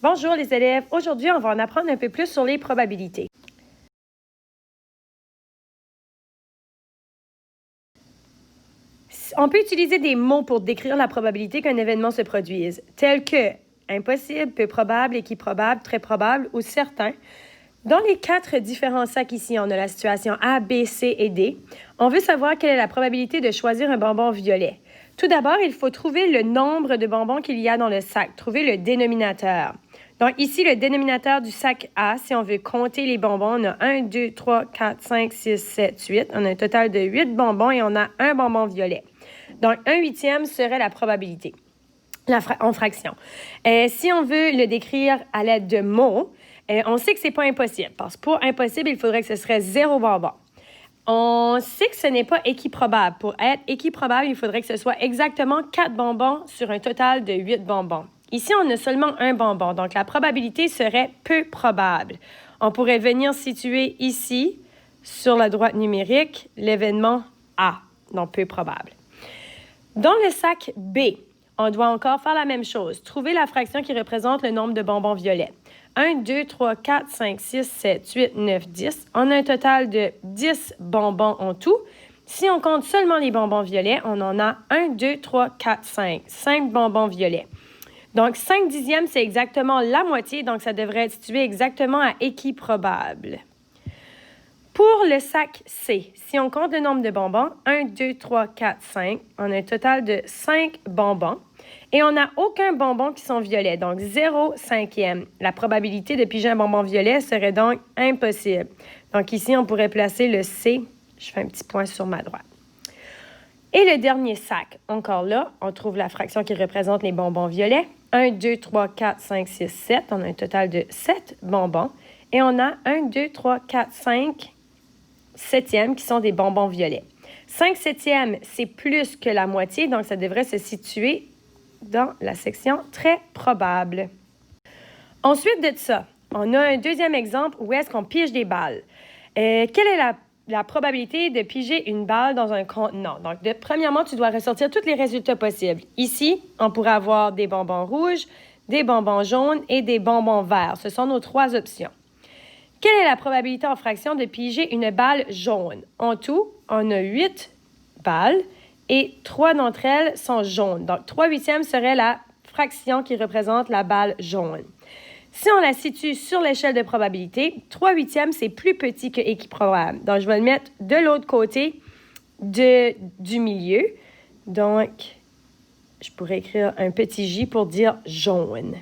Bonjour les élèves, aujourd'hui on va en apprendre un peu plus sur les probabilités. On peut utiliser des mots pour décrire la probabilité qu'un événement se produise, tels que impossible, peu probable, équiprobable, très probable ou certain. Dans les 4 différents sacs ici, on a la situation A, B, C et D. On veut savoir quelle est la probabilité de choisir un bonbon violet. Tout d'abord, il faut trouver le nombre de bonbons qu'il y a dans le sac, trouver le dénominateur. Donc ici, le dénominateur du sac A, si on veut compter les bonbons, on a 1, 2, 3, 4, 5, 6, 7, 8. On a un total de 8 bonbons et on a un bonbon violet. Donc, 1/8 serait la probabilité en fraction. Si on veut le décrire à l'aide de mots, on sait que ce n'est pas impossible, parce que pour impossible, il faudrait que ce serait 0 bonbon. On sait que ce n'est pas équiprobable. Pour être équiprobable, il faudrait que ce soit exactement 4 bonbons sur un total de 8 bonbons. Ici, on a seulement un bonbon, donc la probabilité serait peu probable. On pourrait venir situer ici, sur la droite numérique, l'événement A, donc peu probable. Dans le sac B, on doit encore faire la même chose. Trouver la fraction qui représente le nombre de bonbons violets. 1, 2, 3, 4, 5, 6, 7, 8, 9, 10. On a un total de 10 bonbons en tout. Si on compte seulement les bonbons violets, on en a 1, 2, 3, 4, 5. 5 bonbons violets. Donc, 5 dixièmes, c'est exactement la moitié, donc ça devrait être situé exactement à équiprobable. Pour le sac C, si on compte le nombre de bonbons, 1, 2, 3, 4, 5, on a un total de 5 bonbons. Et on n'a aucun bonbon qui sont violets, donc 0/5. La probabilité de piger un bonbon violet serait donc impossible. Donc ici, on pourrait placer le C. Je fais un petit point sur ma droite. Et le dernier sac, encore là, on trouve la fraction qui représente les bonbons violets. 1, 2, 3, 4, 5, 6, 7. On a un total de 7 bonbons. Et on a 1, 2, 3, 4, 5 septièmes qui sont des bonbons violets. 5 septièmes, c'est plus que la moitié, donc ça devrait se situer dans la section très probable. Ensuite de ça, on a un deuxième exemple où est-ce qu'on pige des balles. Quelle est la probabilité de piger une balle dans un contenant? Donc, premièrement, tu dois ressortir tous les résultats possibles. Ici, on pourrait avoir des bonbons rouges, des bonbons jaunes et des bonbons verts. Ce sont nos 3 options. Quelle est la probabilité en fraction de piger une balle jaune? En tout, on a 8 balles et 3 d'entre elles sont jaunes. Donc, 3/8 serait la fraction qui représente la balle jaune. Si on la situe sur l'échelle de probabilité, 3/8, c'est plus petit que équiprobable. Donc, je vais le mettre de l'autre côté du milieu. Donc, je pourrais écrire un petit J pour dire jaune.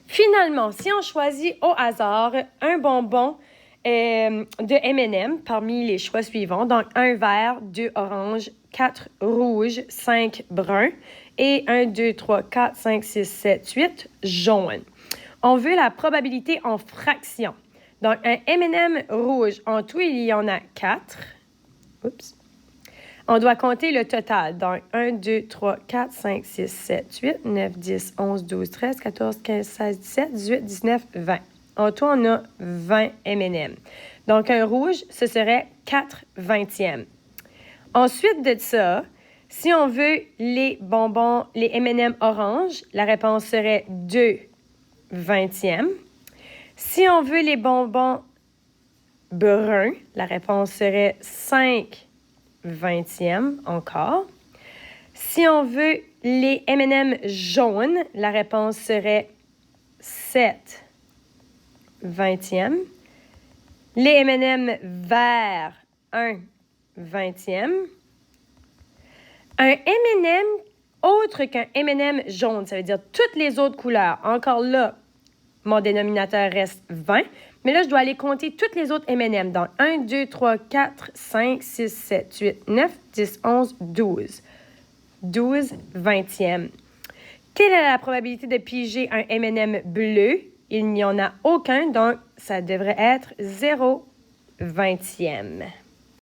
Finalement, si on choisit au hasard un bonbon de M&M parmi les choix suivants, donc 1 vert, 2 orange, 4 rouge, 5 brun et 1, 2, 3, 4, 5, 6, 7, 8 jaune. On veut la probabilité en fraction. Donc, un M&M rouge, en tout, il y en a 4. Oups. On doit compter le total. Donc, 1, 2, 3, 4, 5, 6, 7, 8, 9, 10, 11, 12, 13, 14, 15, 16, 17, 18, 19, 20. En tout, on a 20 M&M. Donc, un rouge, ce serait 4/20. Ensuite de ça, si on veut les bonbons, les M&M orange, la réponse serait 2/20. Si on veut les bonbons bruns, la réponse serait 5/20 encore. Si on veut les M&M jaunes, la réponse serait 7/20. Les M&M verts, 1/20. Un M&M autre qu'un M&M jaune, ça veut dire toutes les autres couleurs. Encore là, mon dénominateur reste 20. Mais là, je dois aller compter toutes les autres M&M. Donc, 1, 2, 3, 4, 5, 6, 7, 8, 9, 10, 11, 12. 12/20. Quelle est la probabilité de piger un M&M bleu? Il n'y en a aucun, donc ça devrait être 0/20.